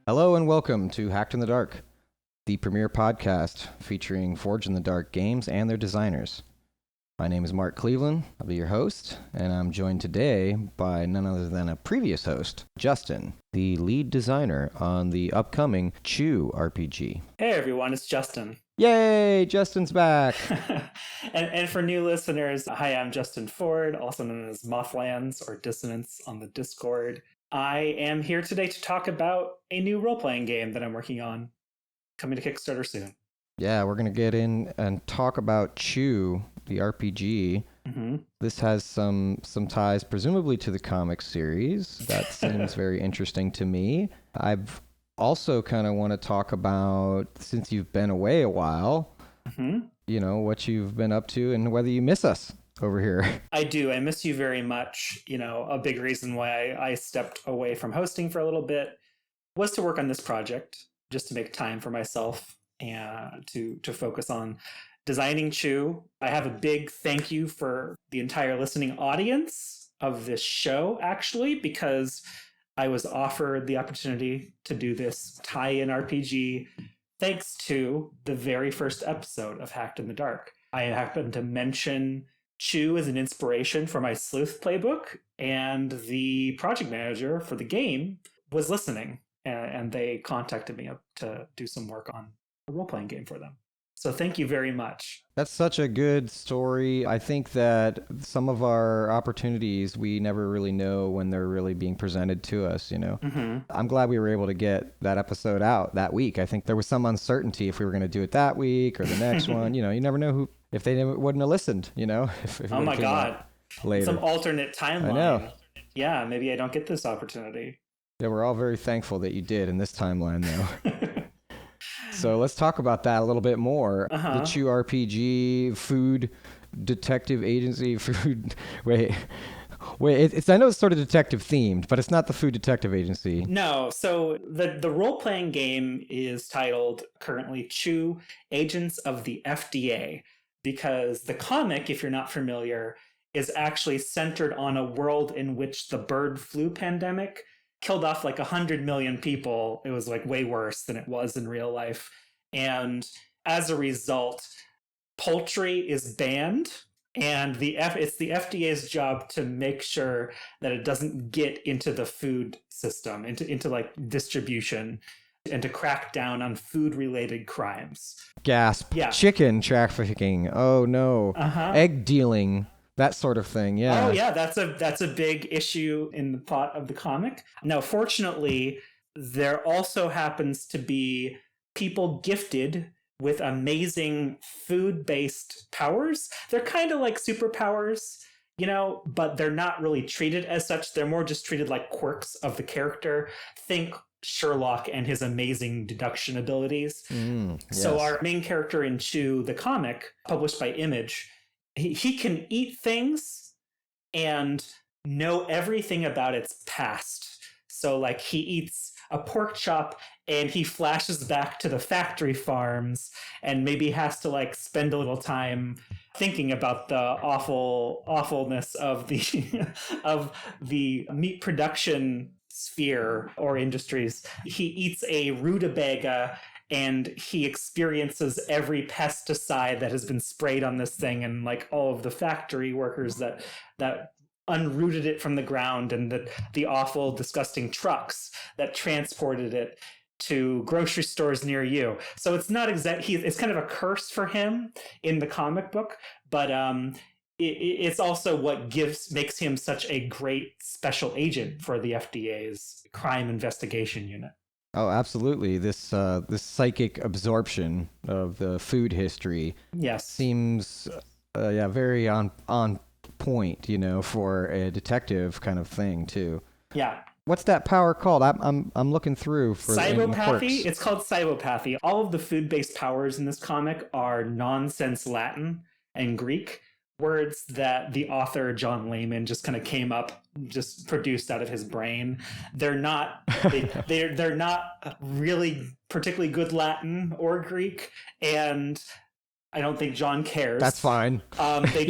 Hello and welcome to Hacked in the Dark, the premier podcast featuring Forged in the Dark games and their designers. My name is Mark Cleveland. I'll be your host, and I'm joined today by none other than a previous host, Justin, the lead designer on the upcoming Chew RPG. Hey everyone, it's Justin. Yay, Justin's back! and for new listeners, hi, I'm Justin Ford, also known as Mothlands or Dissonance on the Discord. I am here today to talk about a new role-playing game that I'm working on, coming to Kickstarter soon. Yeah, we're going to get in and talk about Chew, the RPG. Mm-hmm. This has some ties, presumably to the comic series. That seems very interesting to me. I've also kind of want to talk about, since you've been away a while, you know, what you've been up to and whether you miss us over here. I do. I miss you very much. You know, a big reason why I stepped away from hosting for a little bit was to work on this project, just to make time for myself and to focus on designing Chew. I have a big thank you for the entire listening audience of this show, actually, because I was offered the opportunity to do this tie-in RPG thanks to the very first episode of Hacked in the Dark. I happened to mention Chew as an inspiration for my sleuth playbook, and the project manager for the game was listening, and they contacted me to do some work on a role-playing game for them. So thank you very much. That's such a good story. I think that some of our opportunities, we never really know when they're really being presented to us, you know. Mm-hmm. I'm glad we were able to get that episode out that week. I think there was some uncertainty if we were going to do it that week or the next one. You know, you never know if they wouldn't have listened, you know. If oh my God. Later. Some alternate timeline. I know. Yeah, maybe I don't get this opportunity. Yeah, we're all very thankful that you did in this timeline, though. So let's talk about that a little bit more. The Chew RPG, food detective agency, Wait, it's I know it's sort of detective themed, but it's not the food detective agency. No, so the role-playing game is titled currently Chew, Agents of the FDA, because the comic, if you're not familiar, is actually centered on a world in which the bird flu pandemic killed off like 100 million people. It was like way worse than it was in real life. And as a result, poultry is banned. And it's the FDA's job to make sure that it doesn't get into the food system, into like distribution, and to crack down on food-related crimes. Gasp. Yeah. Chicken trafficking. Oh, no. Egg dealing. That sort of thing, yeah. Oh, yeah, that's a big issue in the plot of the comic. Now, fortunately, there also happens to be people gifted with amazing food-based powers. They're kind of like superpowers, you know, but they're not really treated as such. They're more just treated like quirks of the character. Think Sherlock and his amazing deduction abilities. Yes. So our main character in Chew, the comic, published by Image, he can eat things and know everything about its past. So like he eats a pork chop and he flashes back to the factory farms and maybe has to like spend a little time thinking about the awfulness of the of the meat production sphere or industries. He eats a rutabaga and he experiences every pesticide that has been sprayed on this thing and like all of the factory workers that unrooted it from the ground and the awful, disgusting trucks that transported it to grocery stores near you. So it's not it's kind of a curse for him in the comic book, but it's also what makes him such a great special agent for the FDA's crime investigation unit. Oh, absolutely. This psychic absorption of the food history, yes, seems very on point, you know, for a detective kind of thing too. Yeah. What's that power called? I'm looking through for cybopathy. It's called cybopathy. All of the food-based powers in this comic are nonsense Latin and Greek words that the author John Layman just kind of came up, just produced out of his brain. They're not they're not really particularly good Latin or Greek, and I don't think John cares. That's fine. Fine. They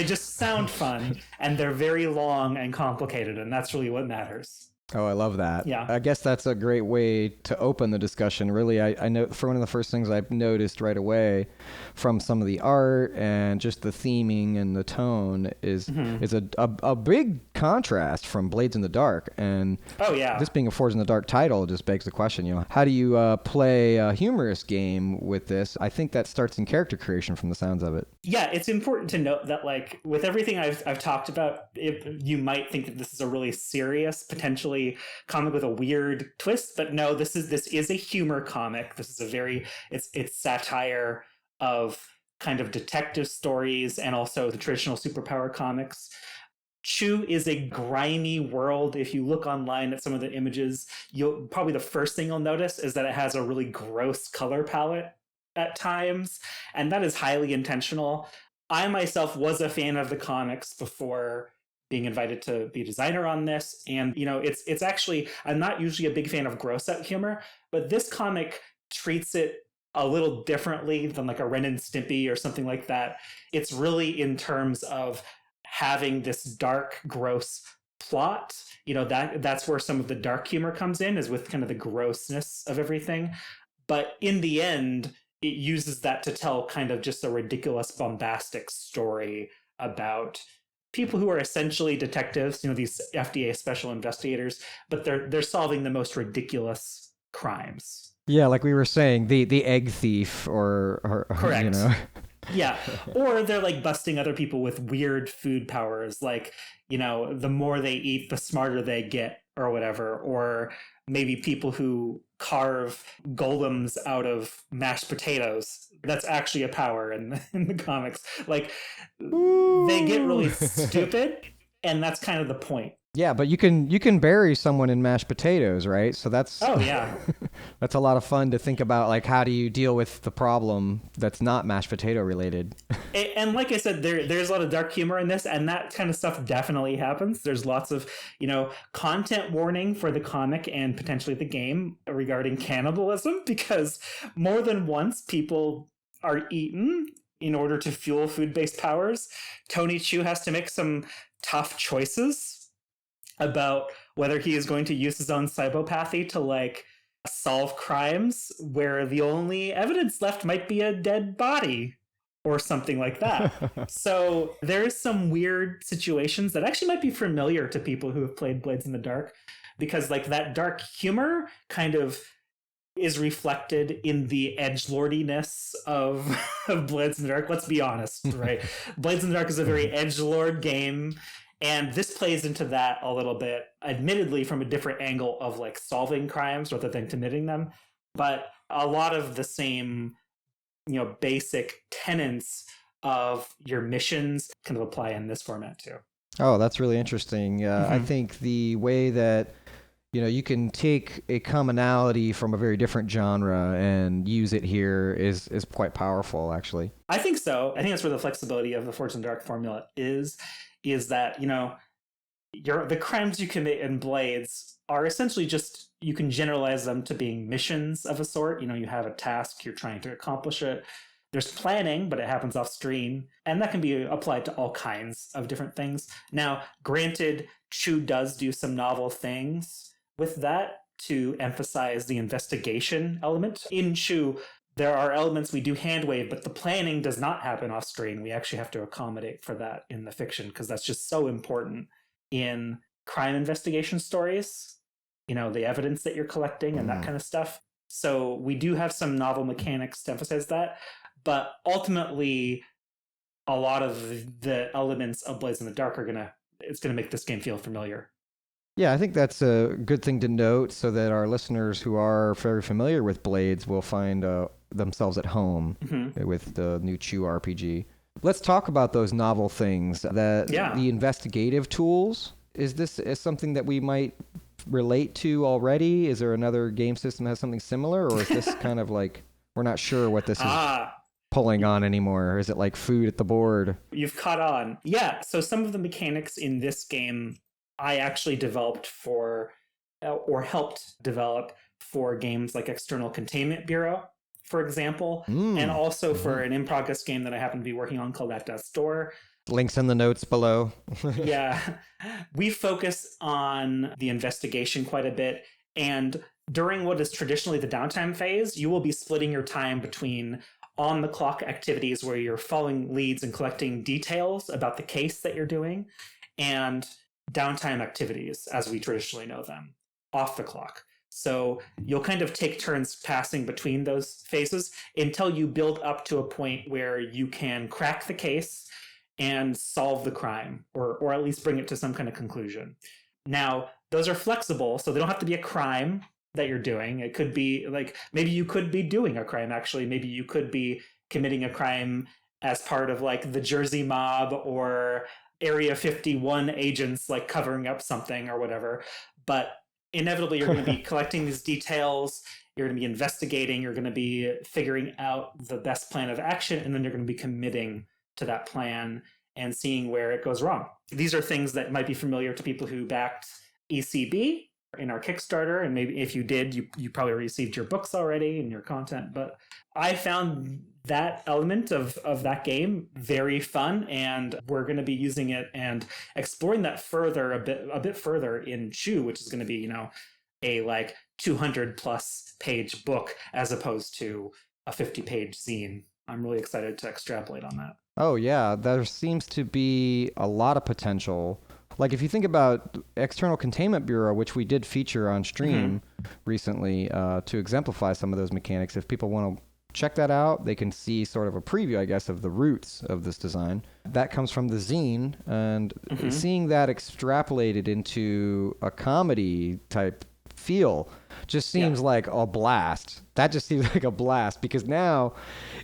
just sound fun, and they're very long and complicated, and that's really what matters. Oh, I love that. Yeah. I guess that's a great way to open the discussion. Really, I know for one of the first things I've noticed right away from some of the art and just the theming and the tone is a big contrast from Blades in the Dark. And Oh, yeah. this being a Forge in the Dark title just begs the question, how do you play a humorous game with this? I think that starts in character creation from the sounds of it. Yeah, it's important to note that, like, with everything I've talked about, you might think that this is a really serious, potentially comic with a weird twist, but no, this is a humor comic. This is it's satire of kind of detective stories and also the traditional superpower comics. Chew is a grimy world. If you look online at some of the images, the first thing you'll notice is that it has a really gross color palette at times, and that is highly intentional. I myself was a fan of the comics before being invited to be a designer on this, and it's actually, I'm not usually a big fan of gross out humor, but this comic treats it a little differently than like a Ren and Stimpy or something like that. It's really in terms of having this dark, gross plot. That's where some of the dark humor comes in, is with kind of the grossness of everything. But in the end, it uses that to tell kind of just a ridiculous, bombastic story about people who are essentially detectives, these FDA special investigators, but they're solving the most ridiculous crimes. Yeah, like we were saying, the egg thief or Correct. Yeah. Or they're like busting other people with weird food powers. Like, the more they eat, the smarter they get or whatever. Or maybe people who carve golems out of mashed potatoes. That's actually a power in the comics. Like, they get really stupid, and that's kind of the point. Yeah, but you can bury someone in mashed potatoes, right? So that's yeah. That's a lot of fun to think about. Like, how do you deal with the problem that's not mashed potato related? And like I said, there's a lot of dark humor in this, and that kind of stuff definitely happens. There's lots of content warning for the comic and potentially the game regarding cannibalism, because more than once people are eaten in order to fuel food-based powers. Tony Chu has to make some tough choices about whether he is going to use his own psychopathy to like solve crimes where the only evidence left might be a dead body or something like that. So there's some weird situations that actually might be familiar to people who have played Blades in the Dark, because like that dark humor kind of is reflected in the edgelordiness of Blades in the Dark. Let's be honest, right? Blades in the Dark is a very edgelord game. And this plays into that a little bit, admittedly from a different angle of like solving crimes rather than committing them. But a lot of the same, basic tenets of your missions kind of apply in this format too. Oh, that's really interesting. I think the way that, you can take a commonality from a very different genre and use it here is quite powerful, actually. I think so. I think that's where the flexibility of the Forge in the Dark formula is that the crimes you commit in Blades are essentially just, you can generalize them to being missions of a sort. You have a task, you're trying to accomplish it. There's planning, but it happens off screen, and that can be applied to all kinds of different things. Now, granted, Chu does do some novel things with that to emphasize the investigation element. In Chu, there are elements we do hand wave, but the planning does not happen off screen. We actually have to accommodate for that in the fiction, because that's just so important in crime investigation stories, the evidence that you're collecting and that kind of stuff. So we do have some novel mechanics to emphasize that, but ultimately a lot of the elements of Blades in the Dark it's gonna make this game feel familiar. Yeah, I think that's a good thing to note, so that our listeners who are very familiar with Blades will find themselves at home with the new Chew RPG. Let's talk about those novel things. The investigative tools. Is this something that we might relate to already? Is there another game system that has something similar, or is this kind of like, we're not sure what this is pulling on anymore? Or is it like food at the board? You've caught on. Yeah, so some of the mechanics in this game I actually developed or helped develop for games like External Containment Bureau, for example, and also for an in-progress game that I happen to be working on called At Death's Door. Links in the notes below. Yeah. We focus on the investigation quite a bit. And during what is traditionally the downtime phase, you will be splitting your time between on the clock activities where you're following leads and collecting details about the case that you're doing, and downtime activities as we traditionally know them, off the clock. So you'll kind of take turns passing between those phases until you build up to a point where you can crack the case and solve the crime, or at least bring it to some kind of conclusion. Now, those are flexible, so they don't have to be a crime that you're doing. It could be like, maybe you could be doing a crime, actually. Maybe you could be committing a crime as part of like the Jersey mob or Area 51 agents like covering up something or whatever. But inevitably, you're going to be collecting these details. You're going to be investigating. You're going to be figuring out the best plan of action, and then you're going to be committing to that plan and seeing where it goes wrong. These are things that might be familiar to people who backed ECB in our Kickstarter, and maybe if you did, you probably received your books already and your content. But I found that element of that game very fun, and we're going to be using it and exploring that further a bit further in Chew, which is going to be, you know, a like 200 plus page book as opposed to a 50-page zine. I'm really excited to extrapolate on that. Oh, yeah. There seems to be a lot of potential. Like, if you think about External Containment Bureau, which we did feature on stream recently to exemplify some of those mechanics, if people want to check that out, they can see sort of a preview, I guess, of the roots of this design. That comes from the zine, and seeing that extrapolated into a comedy type feel just seems like a blast. That just seems like a blast, because now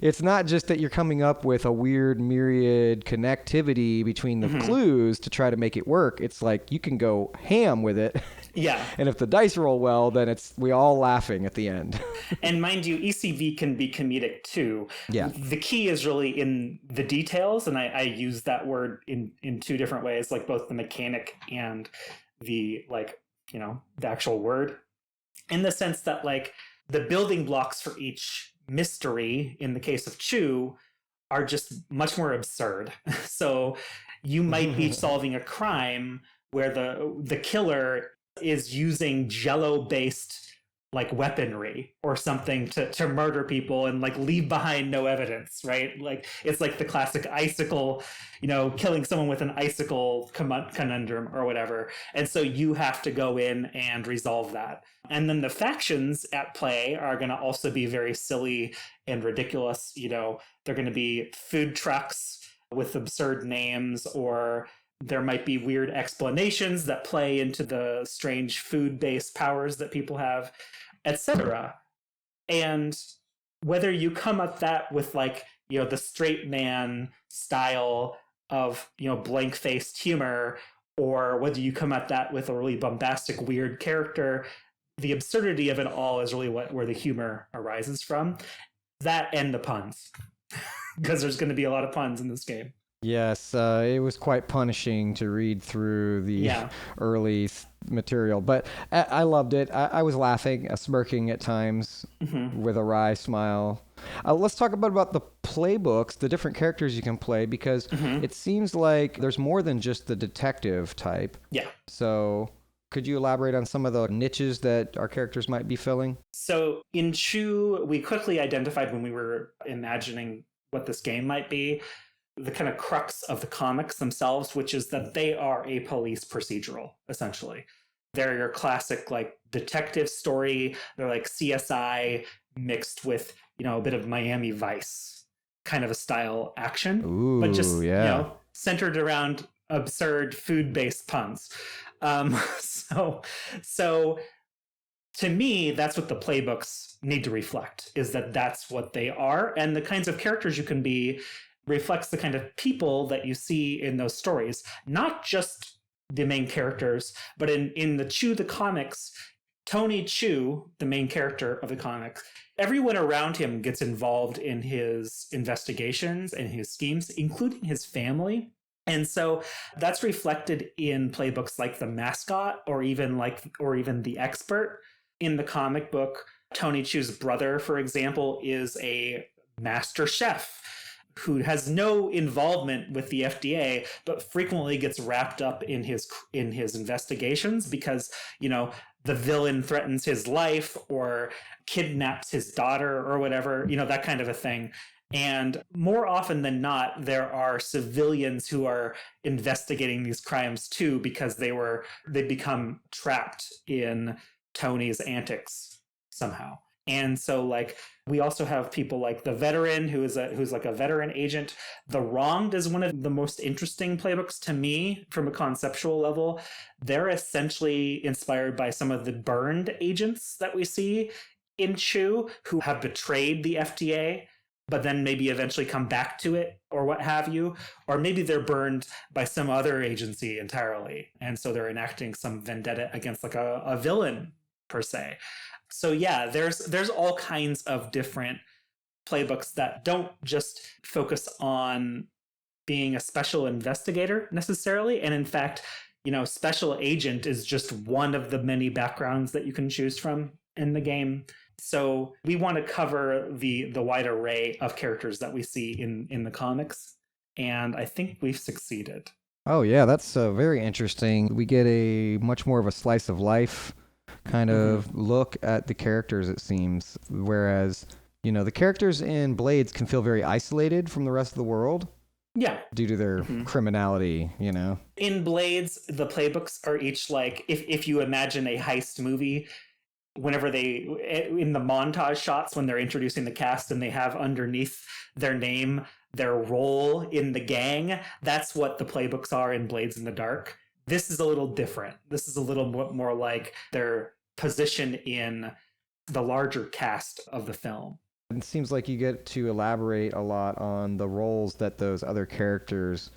it's not just that you're coming up with a weird myriad connectivity between the clues to try to make it work. It's like you can go ham with it. Yeah. And if the dice roll well, then we all laughing at the end. And mind you, ECV can be comedic too. Yeah. The key is really in the details, and I use that word in two different ways, like both the mechanic and the, like, you know, the actual word, in the sense that like the building blocks for each mystery in the case of Chew are just much more absurd. So you might be solving a crime where the killer is using Jello-based like weaponry or something to murder people and like leave behind no evidence, right? Like it's like the classic icicle, you know, killing someone with an icicle conundrum or whatever. And so you have to go in and resolve that. And then the factions at play are going to also be very silly and ridiculous. You know, they're going to be food trucks with absurd names, or there might be weird explanations that play into the strange food-based powers that people have, etc. And whether you come at that with like, you know, the straight man style of, you know, blank-faced humor, or whether you come at that with a really bombastic, weird character, the absurdity of it all is really where the humor arises from. That and the puns, because there's going to be a lot of puns in this game. Yes, it was quite punishing to read through the early material, but I loved it. I was laughing, smirking at times with a wry smile. Let's talk about the playbooks, the different characters you can play, because it seems like there's more than just the detective type. Yeah. So could you elaborate on some of the niches that our characters might be filling? So in Chew, we quickly identified when we were imagining what this game might be, the kind of crux of the comics themselves, which is that they are a police procedural, essentially. They're your classic like detective story. They're like CSI mixed with, you know, a bit of Miami Vice kind of a style action. Ooh, but just, you know, centered around absurd food-based puns. So to me, that's what the playbooks need to reflect, is that that's what they are. And the kinds of characters you can be reflects the kind of people that you see in those stories, not just the main characters, but in the Chew the comics, Tony Chew, the main character of the comics, everyone around him gets involved in his investigations and his schemes, including his family. And so that's reflected in playbooks like The Mascot or even The Expert. In the comic book, Tony Chew's brother, for example, is a master chef who has no involvement with the FDA, but frequently gets wrapped up in his investigations because, the villain threatens his life or kidnaps his daughter or whatever, that kind of a thing. And more often than not, there are civilians who are investigating these crimes too, because they become trapped in Tony's antics somehow. And so, like, we also have people like the veteran who's like a veteran agent. The Wronged is one of the most interesting playbooks to me from a conceptual level. They're essentially inspired by some of the burned agents that we see in Chew, who have betrayed the FDA, but then maybe eventually come back to it or what have you. Or maybe they're burned by some other agency entirely. And so they're enacting some vendetta against like a villain per se. So yeah, there's all kinds of different playbooks that don't just focus on being a special investigator necessarily. And in fact, special agent is just one of the many backgrounds that you can choose from in the game. So we want to cover the wide array of characters that we see in the comics. And I think we've succeeded. Oh yeah, that's very interesting. We get a much more of a slice of life kind of look at the characters, it seems. Whereas, the characters in Blades can feel very isolated from the rest of the world. Yeah. Due to their criminality, In Blades, the playbooks are each like, if you imagine a heist movie, whenever in the montage shots, when they're introducing the cast and they have underneath their name, their role in the gang, that's what the playbooks are in Blades in the Dark. This is a little different. This is a little more like their position in the larger cast of the film. It seems like you get to elaborate a lot on the roles that those other characters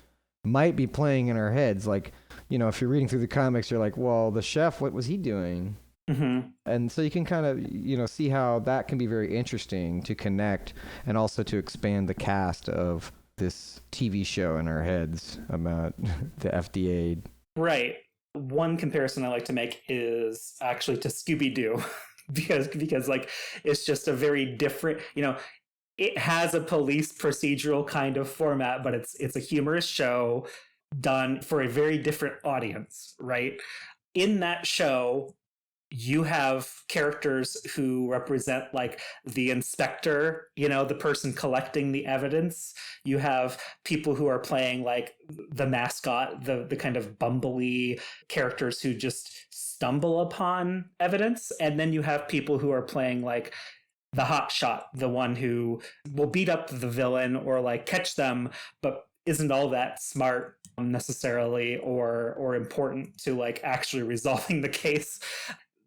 might be playing in our heads. Like, if you're reading through the comics, you're like, well, the chef, what was he doing? And so you can kind of, see how that can be very interesting to connect and also to expand the cast of this TV show in our heads about the FDA. Right. One comparison I like to make is actually to Scooby-Doo because like it's just a very different, it has a police procedural kind of format, but it's a humorous show done for a very different audience, right? In that show, you have characters who represent like the inspector, the person collecting the evidence. You have people who are playing like the mascot, the kind of bumbly characters who just stumble upon evidence. And then you have people who are playing like the hot shot, the one who will beat up the villain or like catch them, but isn't all that smart necessarily or important to like actually resolving the case.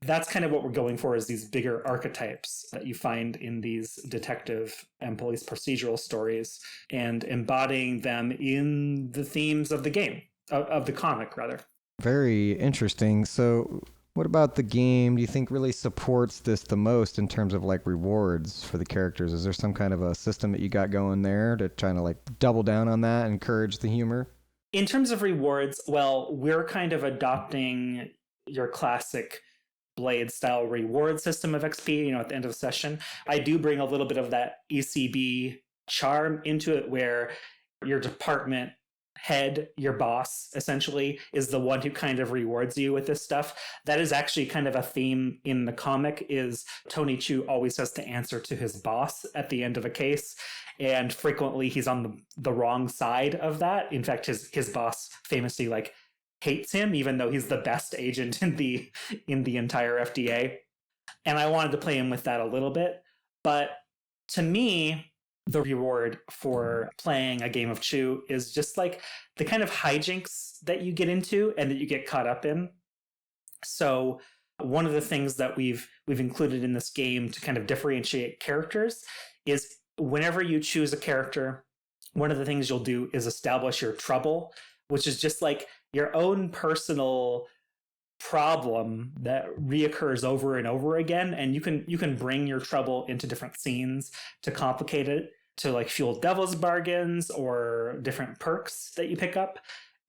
That's kind of what we're going for, is these bigger archetypes that you find in these detective and police procedural stories and embodying them in the themes of the game, of the comic, rather. Very interesting. So what about the game do you think really supports this the most in terms of like rewards for the characters? Is there some kind of a system that you got going there to try to like double down on that, encourage the humor? In terms of rewards, well, we're kind of adopting your classic Blade style reward system of XP, at the end of the session. I do bring a little bit of that ECB charm into it, where your department head, your boss, essentially, is the one who kind of rewards you with this stuff. That is actually kind of a theme in the comic, is Tony Chu always has to answer to his boss at the end of a case. And frequently he's on the wrong side of that. In fact, his boss famously like hates him, even though he's the best agent in the entire FDA. And I wanted to play him with that a little bit. But to me, the reward for playing a game of Chew is just like the kind of hijinks that you get into and that you get caught up in. So one of the things that we've included in this game to kind of differentiate characters is whenever you choose a character, one of the things you'll do is establish your trouble, which is just like your own personal problem that reoccurs over and over again. And you can bring your trouble into different scenes to complicate it, to like fuel devil's bargains or different perks that you pick up.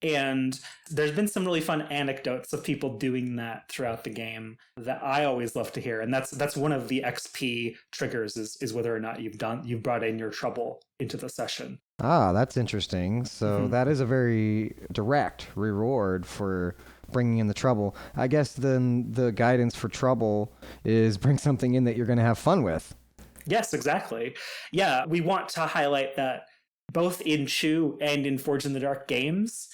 And there's been some really fun anecdotes of people doing that throughout the game that I always love to hear. And that's one of the XP triggers is whether or not you've brought in your trouble into the session. Ah, that's interesting. So Mhm. that is a very direct reward for bringing in the trouble. I guess then the guidance for trouble is bring something in that you're going to have fun with. Yes, exactly. Yeah, we want to highlight that both in Chew and in Forge in the Dark games,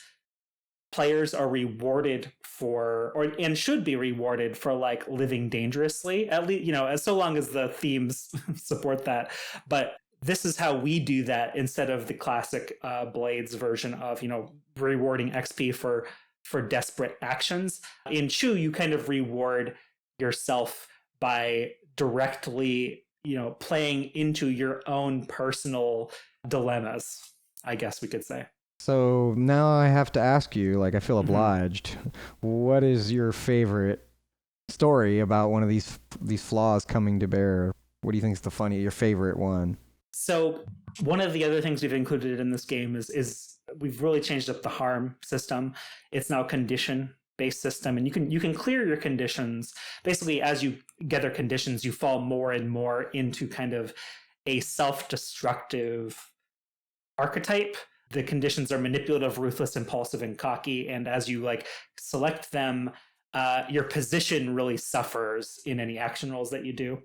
players are rewarded for, or and should be rewarded for like living dangerously. At least, as so long as the themes support that. But this is how we do that instead of the classic Blades version of rewarding XP for desperate actions. In Chew, you kind of reward yourself by directly playing into your own personal dilemmas, I guess we could say. So now I have to ask you, like I feel Mm-hmm. obliged. What is your favorite story about one of these flaws coming to bear? What do you think is your favorite one? So one of the other things we've included in this game is we've really changed up the harm system. It's now condition based system, and you can clear your conditions. Basically, as you gather conditions, you fall more and more into kind of a self-destructive archetype. The conditions are manipulative, ruthless, impulsive, and cocky, and as you like select them, your position really suffers in any action rolls that you do.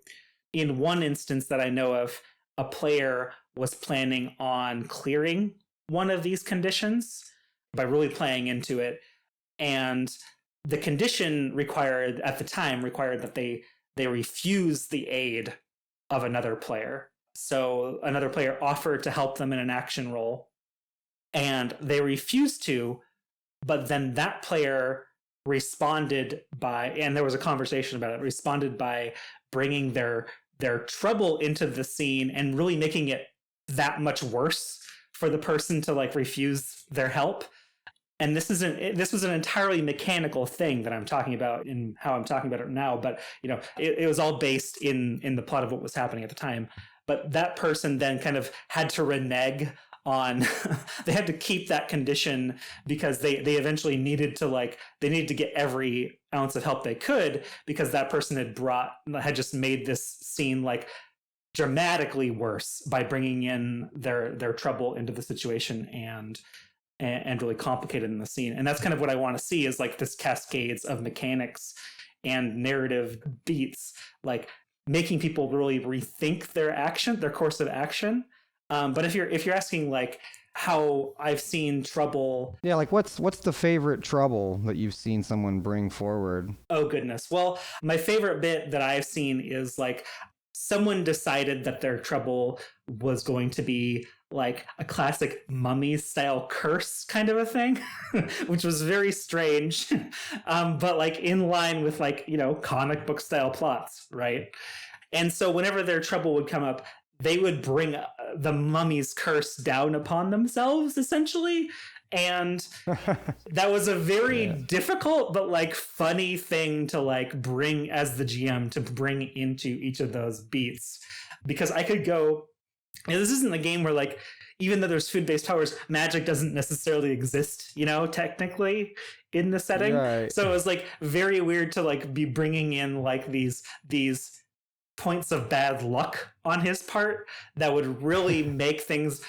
In one instance that I know of, a player was planning on clearing one of these conditions by really playing into it. And the condition required at the time required that they refuse the aid of another player. So another player offered to help them in an action roll, and they refused to, but then that player responded by, and there was a conversation about it, responded by bringing their trouble into the scene and really making it that much worse for the person to like refuse their help. And this was an entirely mechanical thing that I'm talking about in how I'm talking about it now, but it was all based in the plot of what was happening at the time. But that person then kind of had to renege on they had to keep that condition because they eventually needed to get every ounce of help they could, because that person had just made this scene like dramatically worse by bringing in their trouble into the situation and really complicated in the scene. And that's kind of what I want to see, is like this cascades of mechanics and narrative beats, like making people really rethink their course of action. But if you're asking like how I've seen trouble. Yeah, like what's the favorite trouble that you've seen someone bring forward? Oh goodness. Well, my favorite bit that I've seen is like someone decided that their trouble was going to be like a classic mummy style curse kind of a thing, which was very strange, but like in line with like comic book style plots, right? And so whenever their trouble would come up, they would bring the mummy's curse down upon themselves, essentially. And that was a very Yeah. difficult but like funny thing to like bring as the GM to bring into each of those beats, because I could go, this isn't a game where like, even though there's food-based powers, magic doesn't necessarily exist, technically in the setting. Right. So it was like very weird to like be bringing in like these points of bad luck on his part that would really make things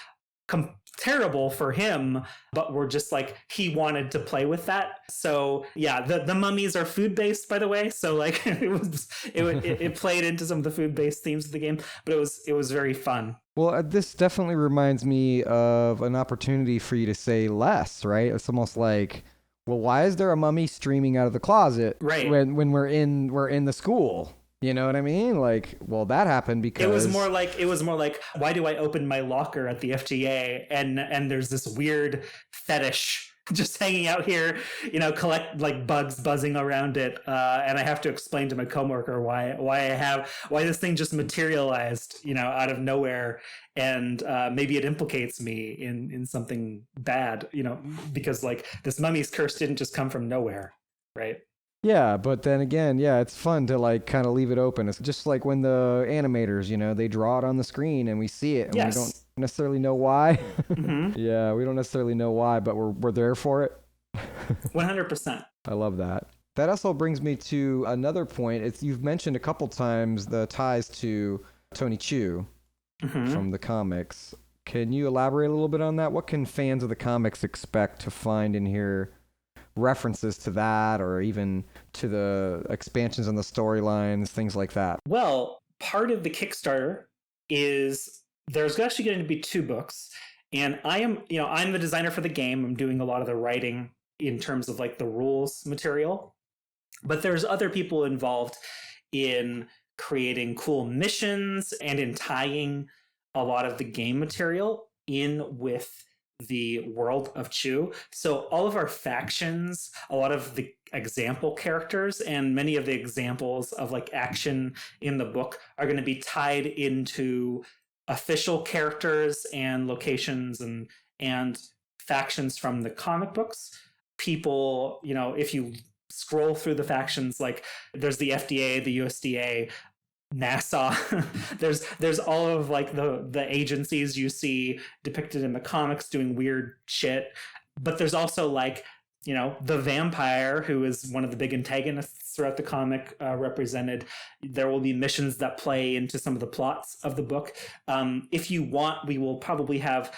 terrible for him, but we're just like, he wanted to play with that. So yeah, the mummies are food based, by the way, so like it played into some of the food based themes of the game, but it was very fun. Well, this definitely reminds me of an opportunity for you to say less, right? It's almost like, well, why is there a mummy streaming out of the closet Right. when we're in the school? You know what I mean? Like, well, that happened because it was more like why do I open my locker at the FGA and there's this weird fetish just hanging out here, collect like bugs buzzing around it, and I have to explain to my coworker why this thing just materialized, out of nowhere, and maybe it implicates me in something bad, because like this mummy's curse didn't just come from nowhere, right? Yeah, but then again, yeah, it's fun to like kind of leave it open. It's just like when the animators, they draw it on the screen and we see it and Yes. we don't necessarily know why. Mm-hmm. Yeah, we don't necessarily know why, but we're there for it. 100%. I love that. That also brings me to another point. You've mentioned a couple times the ties to Tony Chu Mm-hmm. from the comics. Can you elaborate a little bit on that? What can fans of the comics expect to find in here? References to that, or even to the expansions on the storylines, things like that? Well, part of the Kickstarter is there's actually going to be 2 books, and I'm the designer for the game. I'm doing a lot of the writing in terms of like the rules material, but there's other people involved in creating cool missions and in tying a lot of the game material in with the world of Chew. So all of our factions, a lot of the example characters, and many of the examples of like action in the book are going to be tied into official characters and locations and factions from the comic books. People, if you scroll through the factions, like there's the FDA, the USDA, NASA. there's all of like the agencies you see depicted in the comics doing weird shit, but there's also like the vampire, who is one of the big antagonists throughout the comic, represented. There will be missions that play into some of the plots of the book. If you want, we will probably have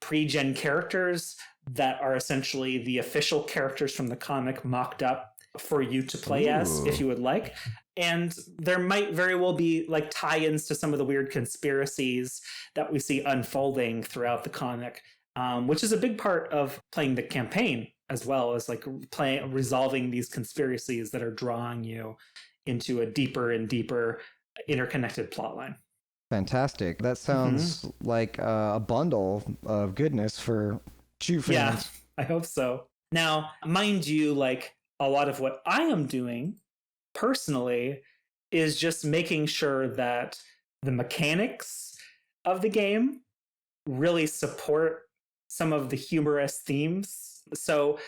pre-gen characters that are essentially the official characters from the comic mocked up for you to play as, if you would like. And there might very well be like tie-ins to some of the weird conspiracies that we see unfolding throughout the comic, which is a big part of playing the campaign, as well as like resolving these conspiracies that are drawing you into a deeper and deeper interconnected plotline. Fantastic. That sounds like a bundle of goodness for Chew fans. Yeah, I hope so. Now, mind you, like a lot of what I am doing personally is just making sure that the mechanics of the game really support some of the humorous themes. So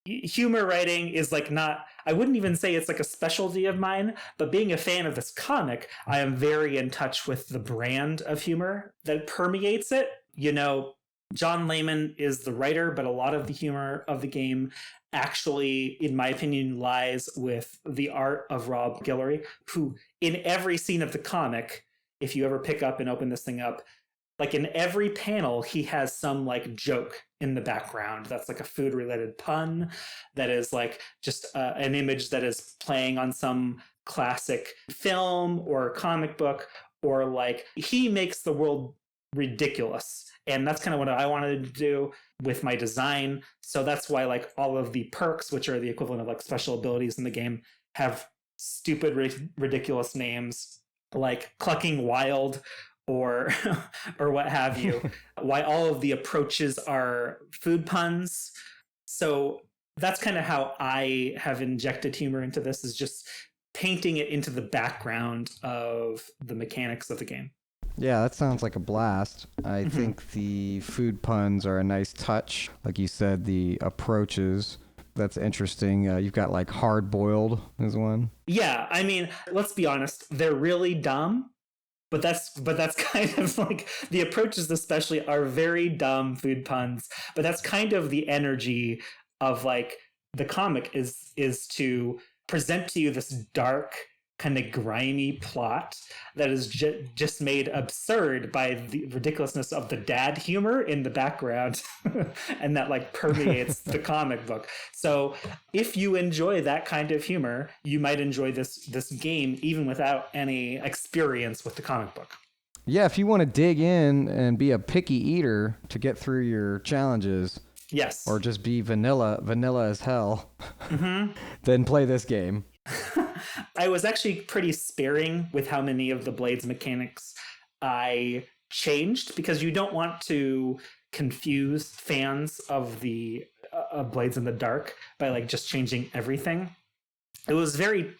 humor writing is like not, I wouldn't even say it's like a specialty of mine, but being a fan of this comic, I am very in touch with the brand of humor that permeates it. John Layman is the writer, but a lot of the humor of the game actually, in my opinion, lies with the art of Rob Guillory, who in every scene of the comic, if you ever pick up and open this thing up, like in every panel, he has some like joke in the background that's like a food related pun, that is like just an image that is playing on some classic film or comic book, or like he makes the world ridiculous. And that's kind of what I wanted to do with my design. So that's why like all of the perks, which are the equivalent of like special abilities in the game, have stupid, ridiculous names like Clucking Wild or or what have you. Why all of the approaches are food puns. So that's kind of how I have injected humor into this, is just painting it into the background of the mechanics of the game. Yeah, that sounds like a blast. I think the food puns are a nice touch. Like you said, the approaches, that's interesting. You've got like hard boiled is one. Yeah, I mean, let's be honest, they're really dumb, but that's kind of like the approaches especially are very dumb food puns, but that's kind of the energy of like the comic is to present to you this dark, kind of grimy plot that is just made absurd by the ridiculousness of the dad humor in the background and that like permeates the comic book. So if you enjoy that kind of humor, you might enjoy this game even without any experience with the comic book. Yeah, if you want to dig in and be a picky eater to get through your challenges, yes, or just be vanilla as hell, then play this game. I was actually pretty sparing with how many of the Blades mechanics I changed, because you don't want to confuse fans of the Blades in the Dark by like just changing everything. It was very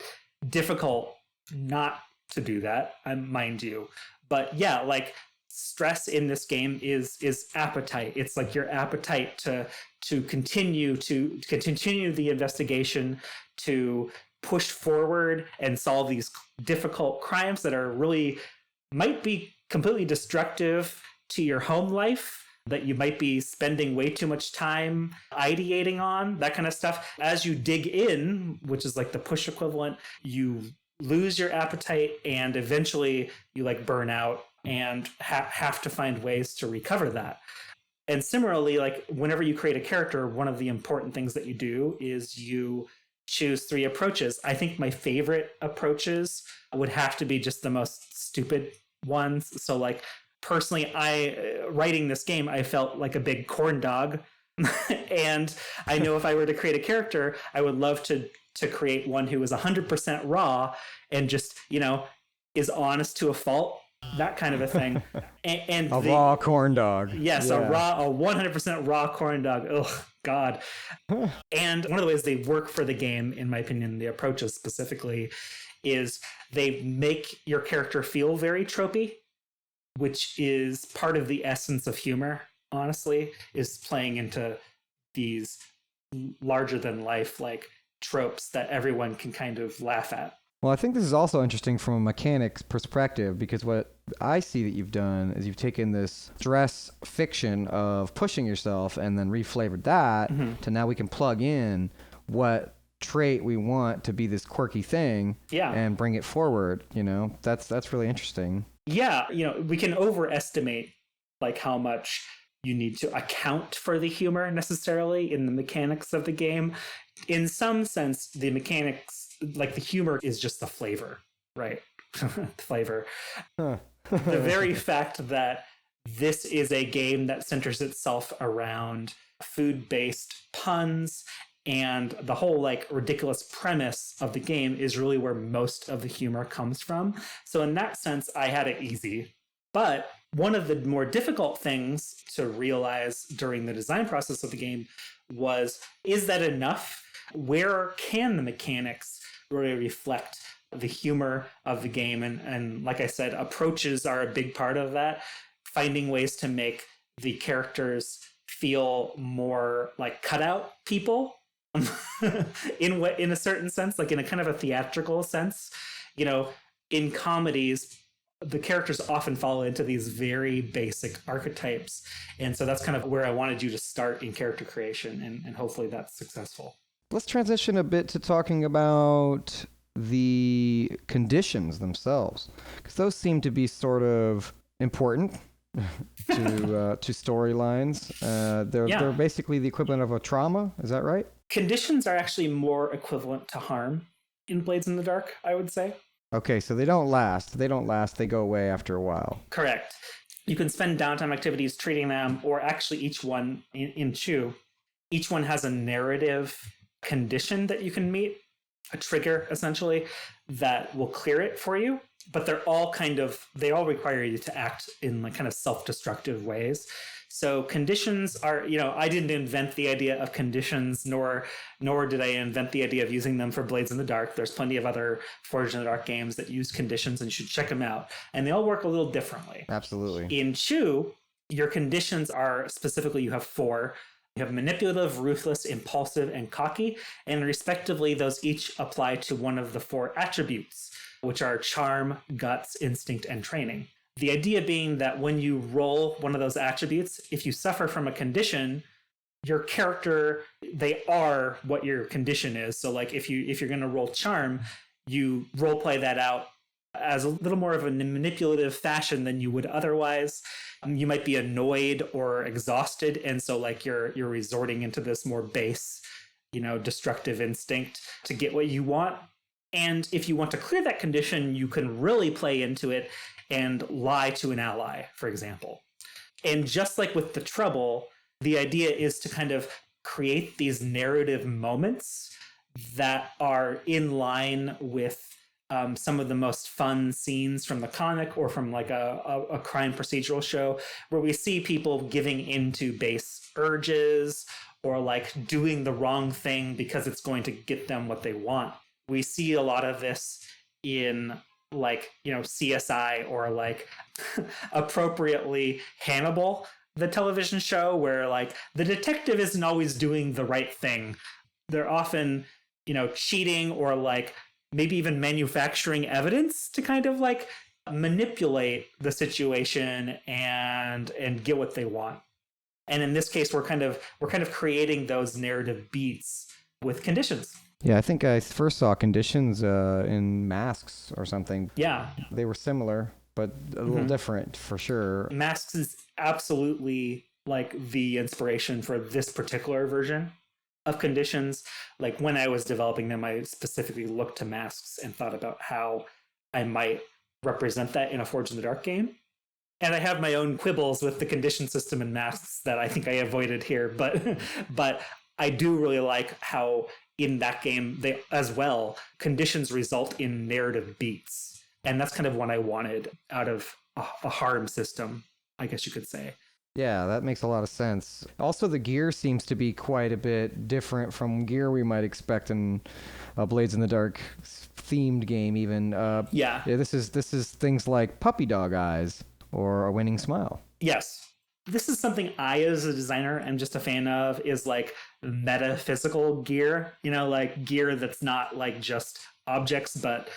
difficult not to do that, mind you. But yeah, like stress in this game is appetite. It's like your appetite to continue the investigation, to push forward and solve these difficult crimes that are really might be completely destructive to your home life, that you might be spending way too much time ideating on, that kind of stuff. As you dig in, which is like the push equivalent, you lose your appetite and eventually you like burn out and have to find ways to recover that. And similarly, like whenever you create a character, one of the important things that you do is you choose 3 approaches. I think my favorite approaches would have to be just the most stupid ones. So like personally, writing this game, I felt like a big corn dog. And I know if I were to create a character, I would love to create one who is 100% raw and just, is honest to a fault, that kind of a thing. And raw corn dog. Yes, a 100% raw corn dog. Oh, God. And one of the ways they work for the game, in my opinion, the approaches specifically, is they make your character feel very tropey, which is part of the essence of humor, honestly, is playing into these larger than life like tropes that everyone can kind of laugh at. Well, I think this is also interesting from a mechanics perspective, because what I see that you've done is you've taken this stress fiction of pushing yourself and then reflavored that to now we can plug in what trait we want to be this quirky thing and bring it forward. That's really interesting. Yeah, we can overestimate like how much you need to account for the humor necessarily in the mechanics of the game. In some sense, the mechanics, like the humor, is just the flavor, right? Flavor. The very fact that this is a game that centers itself around food-based puns and the whole like ridiculous premise of the game is really where most of the humor comes from. So in that sense, I had it easy. But one of the more difficult things to realize during the design process of the game was, is that enough? Where can the mechanics really reflect the humor of the game? And like I said, approaches are a big part of that. Finding ways to make the characters feel more like cutout people in a certain sense, like in a kind of a theatrical sense. In comedies, the characters often fall into these very basic archetypes. And so that's kind of where I wanted you to start in character creation, and hopefully that's successful. Let's transition a bit to talking about the conditions themselves, because those seem to be sort of important to storylines. They're basically the equivalent of a trauma. Is that right? Conditions are actually more equivalent to harm in Blades in the Dark, I would say. Okay, so they don't last. They go away after a while. Correct. You can spend downtime activities treating them, or actually each one in Chew, each one has a narrative condition that you can meet, a trigger essentially, that will clear it for you. But they all require you to act in like kind of self-destructive ways. So conditions are, I didn't invent the idea of conditions, nor did I invent the idea of using them for Blades in the Dark. There's plenty of other Forged in the Dark games that use conditions, and you should check them out. And they all work a little differently. Absolutely. In Chew, your conditions are specifically, you have 4. You have manipulative, ruthless, impulsive, and cocky. And respectively, those each apply to one of the 4 attributes, which are charm, guts, instinct, and training. The idea being that when you roll one of those attributes, if you suffer from a condition, your character, they are what your condition is. So like if you're going to roll charm, you role play that out as a little more of a manipulative fashion than you would otherwise. You might be annoyed or exhausted, and so like you're resorting into this more base, destructive instinct to get what you want. And if you want to clear that condition, you can really play into it and lie to an ally, for example. And just like with the Trouble, the idea is to kind of create these narrative moments that are in line with some of the most fun scenes from the comic or from like a crime procedural show, where we see people giving into base urges or like doing the wrong thing because it's going to get them what they want. We see a lot of this in like, CSI, or like appropriately Hannibal, the television show, where like the detective isn't always doing the right thing. They're often, cheating or like maybe even manufacturing evidence to kind of like manipulate the situation and get what they want. And in this case, we're kind of creating those narrative beats with conditions. Yeah, I think I first saw conditions in Masks or something. Yeah. They were similar. but a little different for sure. Masks is absolutely like the inspiration for this particular version of Conditions. Like when I was developing them, I specifically looked to Masks and thought about how I might represent that in a Forge in the Dark game. And I have my own quibbles with the condition system in Masks that I think I avoided here, but I do really like how in that game they as well conditions result in narrative beats, and that's kind of what I wanted out of a harm system, I guess you could say. Yeah, that makes a lot of sense. Also, the gear seems to be quite a bit different from gear we might expect in a Blades in the Dark themed game. Even this is things like puppy dog eyes or a winning smile. Yes. This is something I, as a designer, am just a fan of, is like metaphysical gear, like gear that's not like just objects, but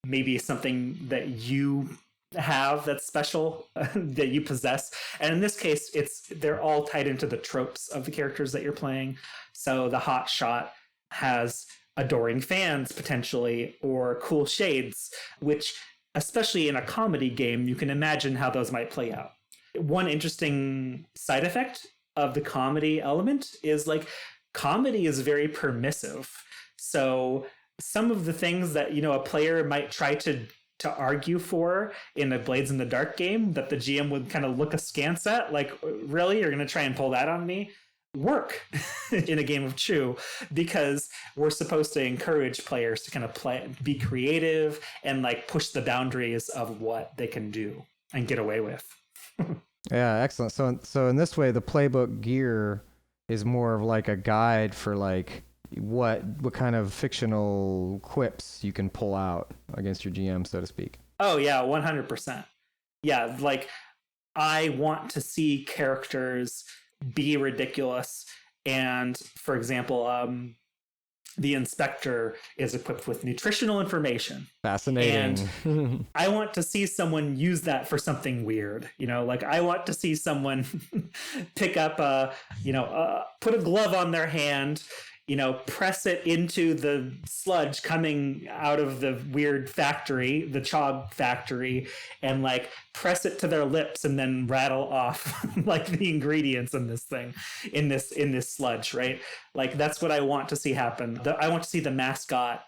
maybe something that you have that's special, that you possess. And in this case, they're all tied into the tropes of the characters that you're playing. So the hot shot has adoring fans potentially, or cool shades, which especially in a comedy game, you can imagine how those might play out. One interesting side effect of the comedy element is like comedy is very permissive. So some of the things that, a player might try to argue for in a Blades in the Dark game that the GM would kind of look askance at, like, really, you're going to try and pull that on me? Work in a game of Chew, because we're supposed to encourage players to kind of be creative and like push the boundaries of what they can do and get away with. Yeah, excellent. So in this way, the playbook gear is more of like a guide for like what kind of fictional quips you can pull out against your GM, so to speak. Oh yeah, 100%. Yeah, like I want to see characters be ridiculous, and for example, the inspector is equipped with nutritional information. Fascinating. And I want to see someone use that for something weird. Like I want to see someone pick up put a glove on their hand, press it into the sludge coming out of the weird factory, the Chog factory, and like press it to their lips and then rattle off like the ingredients in this thing, in this sludge, right? Like that's what I want to see happen. I want to see the mascot,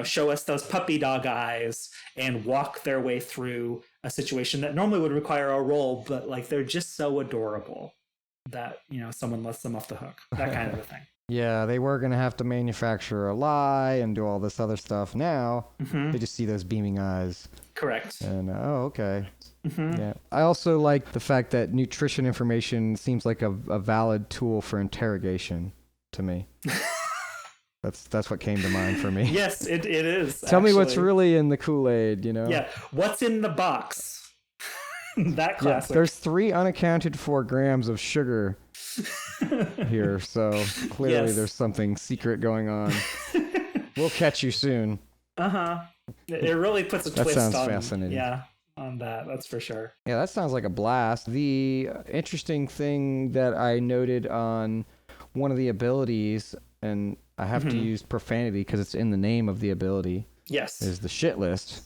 show us those puppy dog eyes and walk their way through a situation that normally would require a roll, but like they're just so adorable that, someone lets them off the hook, that kind of a thing. Yeah, they were going to have to manufacture a lie and do all this other stuff. Now, they just see those beaming eyes. Correct. And, okay. Yeah. I also like the fact that nutrition information seems like a valid tool for interrogation to me. That's what came to mind for me. Yes, it is. Tell me what's really in the Kool-Aid, Yeah, what's in the box? That classic. Yeah, there's 3 unaccounted for grams of sugar here, so clearly there's something secret going on. We'll catch you soon. It really puts a twist sounds on fascinating. On that's for sure. Yeah, that sounds like a blast. The interesting thing that I noted on one of the abilities, and I have to use profanity because it's in the name of the ability, is the shit list.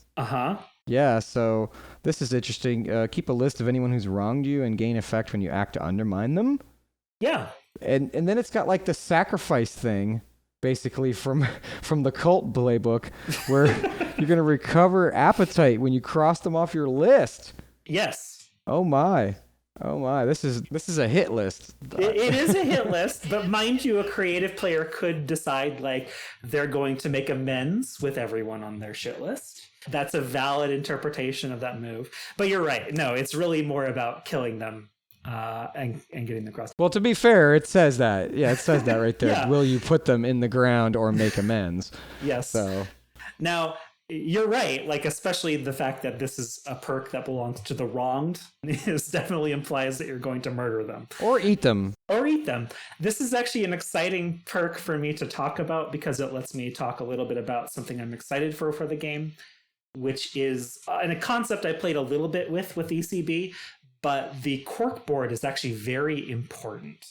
Yeah, so this is interesting. Keep a list of anyone who's wronged you and gain effect when you act to undermine them. Yeah. And then it's got like the sacrifice thing, basically from the cult playbook, where you're going to recover appetite when you cross them off your list. Yes. Oh my. This is a hit list. It is a hit list, but mind you, a creative player could decide like they're going to make amends with everyone on their shit list. That's a valid interpretation of that move. But you're right. No, it's really more about killing them and getting them across. Well, to be fair, it says that. Yeah, it says that right there. Will you put them in the ground or make amends? Yes. So now, you're right. Like, especially the fact that this is a perk that belongs to the wronged definitely implies that you're going to murder them. Or eat them. This is actually an exciting perk for me to talk about because it lets me talk a little bit about something I'm excited for the game, which is and a concept I played a little bit with ECB, but the cork board is actually very important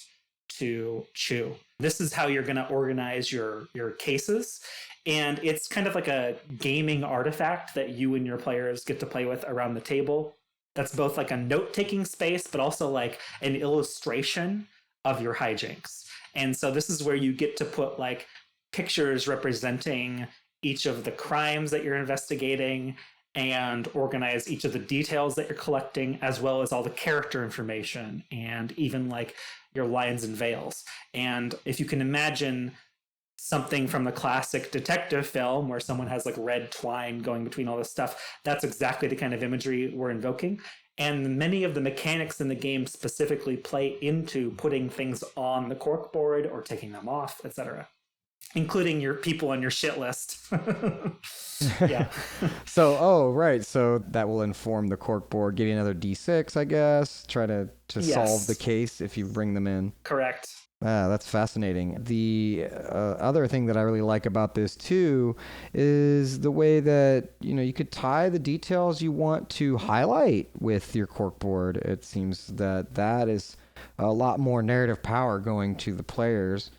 to Chew. This is how you're going to organize your cases. And it's kind of like a gaming artifact that you and your players get to play with around the table. That's both like a note-taking space, but also like an illustration of your hijinks. And so this is where you get to put like pictures representing each of the crimes that you're investigating and organize each of the details that you're collecting, as well as all the character information and even like your lines and veils. And if you can imagine something from the classic detective film where someone has like red twine going between all this stuff, that's exactly the kind of imagery we're invoking. And many of the mechanics in the game specifically play into putting things on the corkboard or taking them off, etc., including your people on your shit list. Yeah. So, right. So that will inform the corkboard, give you another D6, I guess. Try to Yes. solve the case if you bring them in. Correct. That's fascinating. The other thing that I really like about this too is the way that, you could tie the details you want to highlight with your corkboard. It seems that is a lot more narrative power going to the players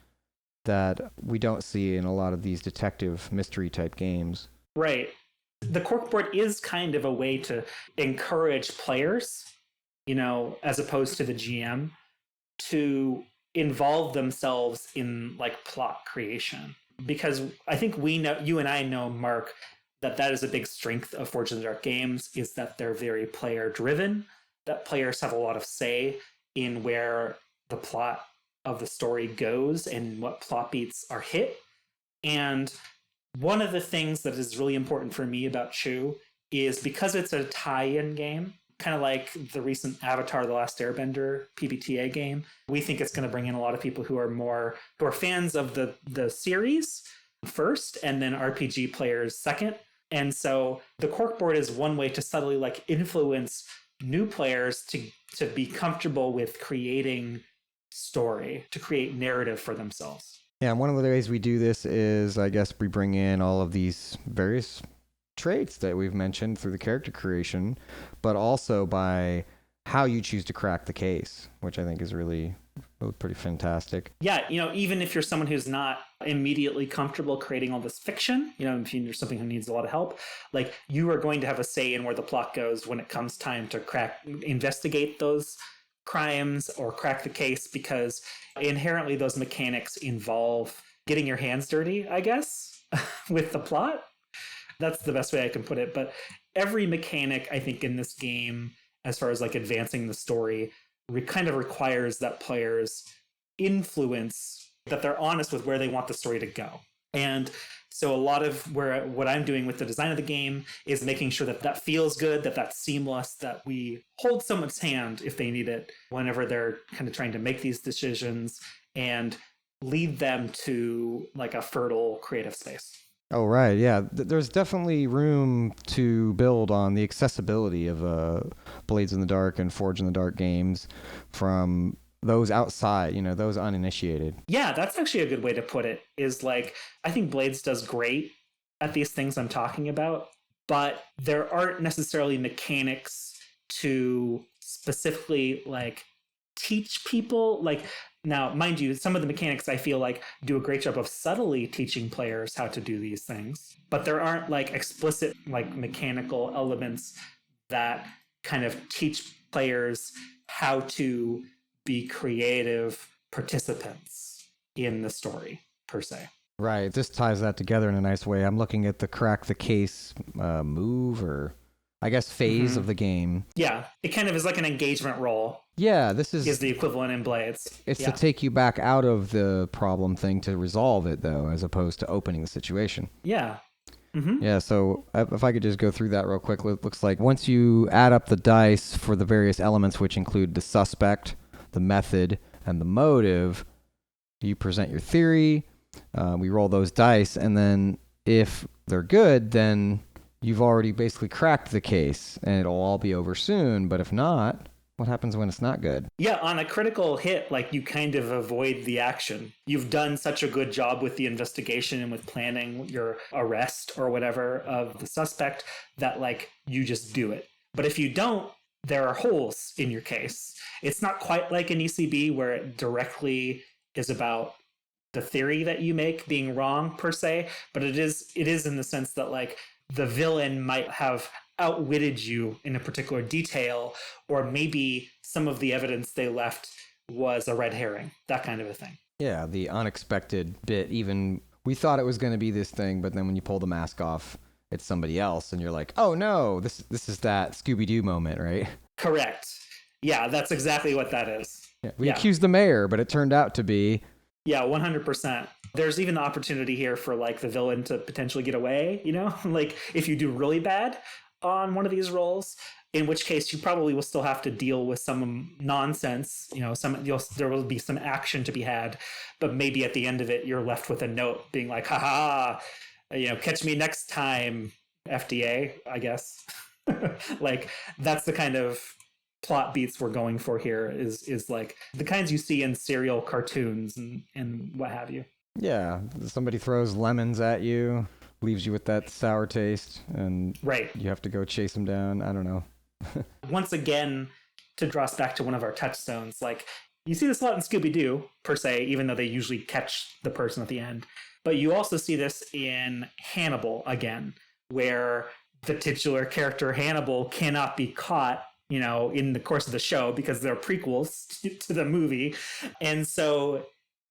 that we don't see in a lot of these detective mystery type games. Right. The corkboard is kind of a way to encourage players, as opposed to the GM, to involve themselves in like plot creation. Because I think you and I know, Mark, that is a big strength of Forge in the Dark games, is that they're very player driven, that players have a lot of say in where the plot of the story goes and what plot beats are hit. And one of the things that is really important for me about Chew is because it's a tie-in game, kind of like the recent Avatar: The Last Airbender PBTA game. We think it's going to bring in a lot of people who are fans of the series first, and then RPG players second. And so the corkboard is one way to subtly like influence new players to be comfortable with creating story, to create narrative for themselves. Yeah, and one of the ways we do this is, I guess, we bring in all of these various traits that we've mentioned through the character creation, but also by how you choose to crack the case, which I think is really pretty fantastic. Yeah, even if you're someone who's not immediately comfortable creating all this fiction, if you're something who needs a lot of help, like you are going to have a say in where the plot goes when it comes time to investigate those crimes or crack the case, because inherently those mechanics involve getting your hands dirty, I guess, with the plot. That's the best way I can put it. But every mechanic, I think, in this game, as far as like advancing the story, kind of requires that players influence, that they're honest with where they want the story to go. And so a lot of what I'm doing with the design of the game is making sure that feels good, that's seamless, that we hold someone's hand if they need it whenever they're kind of trying to make these decisions, and lead them to like a fertile creative space. Oh, right. Yeah. There's definitely room to build on the accessibility of Blades in the Dark and Forge in the Dark games from those outside, those uninitiated. Yeah, that's actually a good way to put it, is like, I think Blades does great at these things I'm talking about, but there aren't necessarily mechanics to specifically like teach people. Like, now, mind you, some of the mechanics I feel like do a great job of subtly teaching players how to do these things, but there aren't like explicit like mechanical elements that kind of teach players how to be creative participants in the story per se. Right. This ties that together in a nice way. I'm looking at the crack the case move, or I guess phase of the game. Yeah, it kind of is like an engagement role. Yeah, this is the equivalent in Blades. It's to take you back out of the problem thing to resolve it, though, as opposed to opening the situation. Yeah. Mm-hmm. Yeah, so if I could just go through that real quick, it looks like once you add up the dice for the various elements, which include the suspect, the method, and the motive, you present your theory, we roll those dice, and then if they're good, then you've already basically cracked the case, and it'll all be over soon. But if not, what happens when it's not good? Yeah, on a critical hit, like, you kind of avoid the action. You've done such a good job with the investigation and with planning your arrest or whatever of the suspect that, like, you just do it. But if you don't, there are holes in your case. It's not quite like an ECB where it directly is about the theory that you make being wrong per se, but it is in the sense that like the villain might have outwitted you in a particular detail, or maybe some of the evidence they left was a red herring, that kind of a thing. Yeah, the unexpected bit. Even we thought it was going to be this thing, but then when you pull the mask off, it's somebody else, and you're like, oh no, this is that Scooby-Doo moment, right? Correct. Yeah, that's exactly what that is. Yeah, we accused the mayor, but it turned out to be... Yeah, 100%. There's even the opportunity here for like the villain to potentially get away, you know? Like if you do really bad on one of these roles, in which case you probably will still have to deal with some nonsense, you know, there will be some action to be had, but maybe at the end of it, you're left with a note being like, haha, you know, catch me next time, FDA, I guess. Like that's the kind of plot beats we're going for here is like the kinds you see in serial cartoons and what have you. Yeah, somebody throws lemons at you, leaves you with that sour taste, and right, you have to go chase them down. I don't know. Once again, to draw us back to one of our touchstones, like you see this a lot in Scooby-Doo per se, even though they usually catch the person at the end. But you also see this in Hannibal again, where the titular character Hannibal cannot be caught, you know, in the course of the show because they're prequels to the movie. And so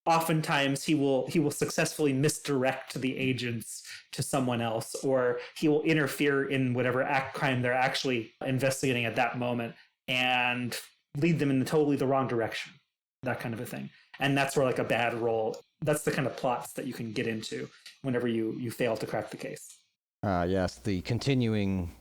oftentimes he will successfully misdirect the agents to someone else, or he will interfere in whatever crime they're actually investigating at that moment and lead them in totally the wrong direction, that kind of a thing. And that's where like a bad role, that's the kind of plots that you can get into whenever you fail to crack the case. Yes, the continuing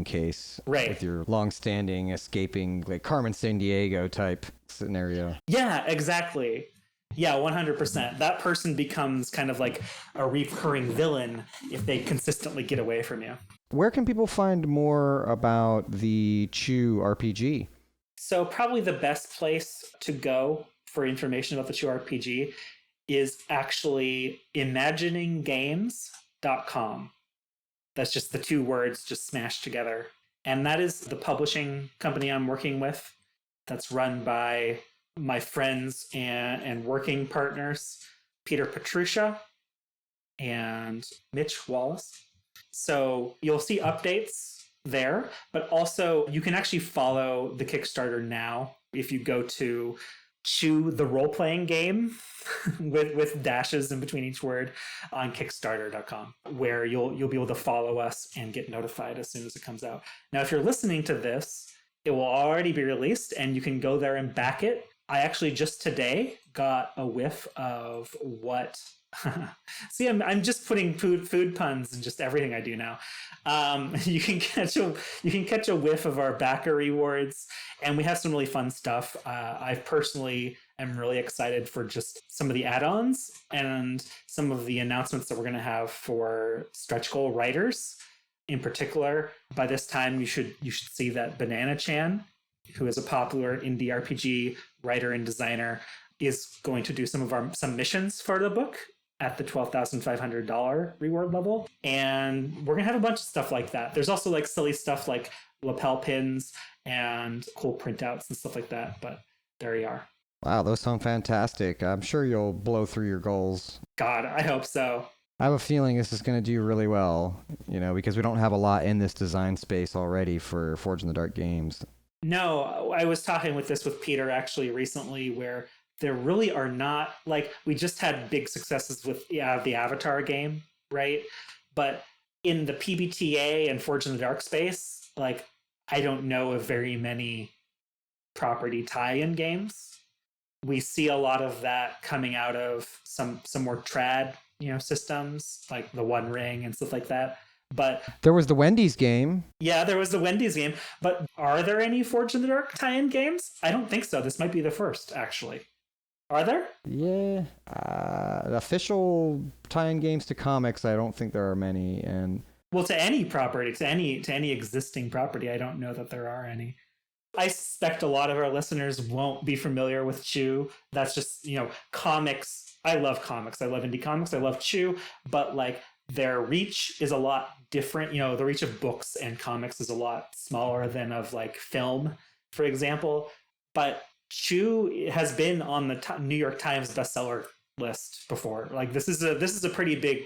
case, right, with your long-standing escaping, like Carmen Sandiego type scenario. Yeah, exactly. Yeah, 100%. That person becomes kind of like a recurring villain if they consistently get away from you. Where can people find more about the Chew RPG? So probably the best place to go for information about the Chew RPG is actually imagininggames.com. That's just the two words just smashed together. And that is the publishing company I'm working with. That's run by my friends and working partners, Peter Petrucia and Mitch Wallace. So you'll see updates there, but also you can actually follow the Kickstarter now if you go to Chew the Roleplaying Game with dashes in between each word on Kickstarter.com, where you'll be able to follow us and get notified as soon as it comes out. Now, if you're listening to this, it will already be released and you can go there and back it. I actually just today got a whiff of what... See, I'm just putting food puns in just everything I do now. You can catch a whiff of our backer rewards, and we have some really fun stuff. I personally am really excited for just some of the add-ons and some of the announcements that we're going to have for stretch goal writers. In particular, by this time you should see that Banana Chan, who is a popular indie RPG writer and designer, is going to do some missions for the book at the $12,500 reward level. And we're going to have a bunch of stuff like that. There's also like silly stuff like lapel pins and cool printouts and stuff like that. But there you are. Wow, those sound fantastic. I'm sure you'll blow through your goals. God, I hope so. I have a feeling this is going to do really well, you know, because we don't have a lot in this design space already for Forge in the Dark games. No, I was talking with Peter actually recently, where there really are not, like, we just had big successes with the Avatar game, right? But in the PBTA and Forge in the Dark space, like, I don't know of very many property tie-in games. We see a lot of that coming out of some more trad, you know, systems like the One Ring and stuff like that. But there was the Wendy's game. Yeah, there was the Wendy's game. But are there any Forge in the Dark tie-in games? I don't think so. This might be the first, actually. Are there? Yeah. Official tie-in games to comics, I don't think there are many. And well, to any property, to any existing property, I don't know that there are any. I suspect a lot of our listeners won't be familiar with Chew. That's just, you know, comics. I love comics. I love indie comics. I love Chew. But like their reach is a lot different. You know, the reach of books and comics is a lot smaller than of like film, for example. But Chew has been on the New York Times bestseller list before. Like this is a pretty big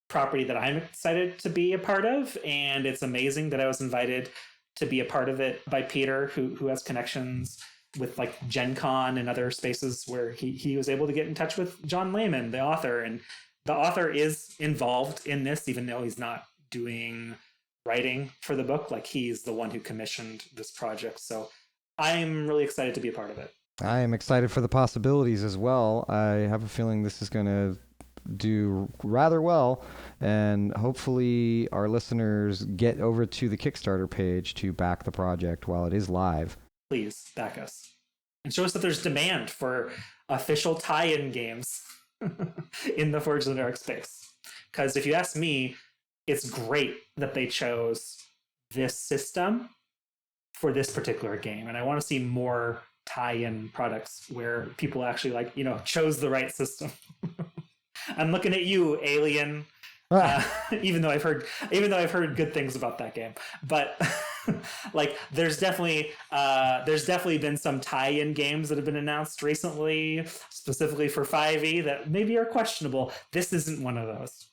property that I'm excited to be a part of, and it's amazing that I was invited to be a part of it by Peter, who has connections with like Gen Con and other spaces where he was able to get in touch with John Layman, the author, and the author is involved in this, even though he's not doing writing for the book. Like he's the one who commissioned this project. So I'm really excited to be a part of it. I am excited for the possibilities as well. I have a feeling this is going to do rather well, and hopefully our listeners get over to the Kickstarter page to back the project while it is live. Please back us and show us that there's demand for official tie-in games in the Forge in the Dark space. Because if you ask me, it's great that they chose this system for this particular game, and I want to see more tie-in products where people actually like, chose the right system. I'm looking at you, Alien. Even though I've heard good things about that game, but like there's definitely been some tie-in games that have been announced recently, specifically for 5e, that maybe are questionable. This isn't one of those.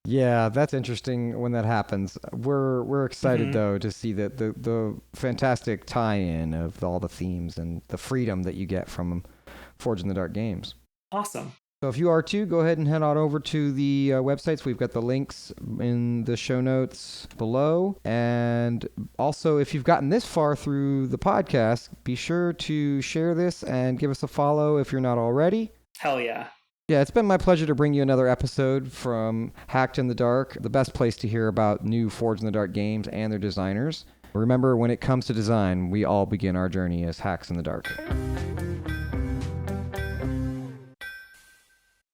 Yeah, that's interesting when that happens. We're excited though to see that the fantastic tie-in of all the themes and the freedom that you get from Forge in the Dark games. Awesome. So if you are too, go ahead and head on over to the websites. We've got the links in the show notes below. And also, if you've gotten this far through the podcast, be sure to share this and give us a follow if you're not already. Hell yeah. Yeah, it's been my pleasure to bring you another episode from Hacked in the Dark, the best place to hear about new Forge in the Dark games and their designers. Remember, when it comes to design, we all begin our journey as hacks in the dark.